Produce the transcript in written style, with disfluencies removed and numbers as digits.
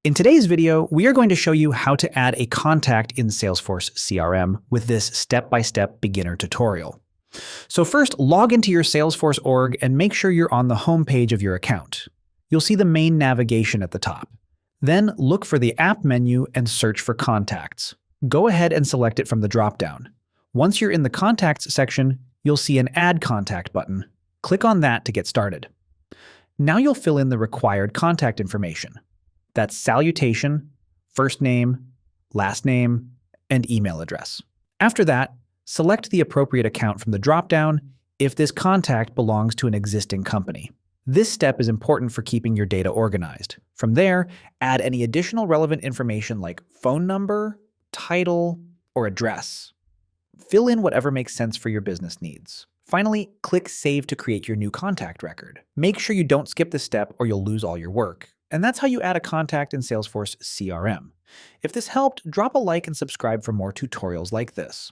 In today's video, we are going to show you how to add a contact in Salesforce CRM with this step-by-step beginner tutorial. So first, log into your Salesforce org and make sure you're on the home page of your account. You'll see the main navigation at the top. Then look for the app menu and search for contacts. Go ahead and select it from the drop-down. Once you're in the contacts section, you'll see an Add Contact button. Click on that to get started. Now you'll fill in the required contact information. That's salutation, first name, last name, and email address. After that, select the appropriate account from the drop-down if this contact belongs to an existing company. This step is important for keeping your data organized. From there, add any additional relevant information like phone number, title, or address. Fill in whatever makes sense for your business needs. Finally, click Save to create your new contact record. Make sure you don't skip this step or you'll lose all your work. And that's how you add a contact in Salesforce CRM. If this helped, drop a like and subscribe for more tutorials like this.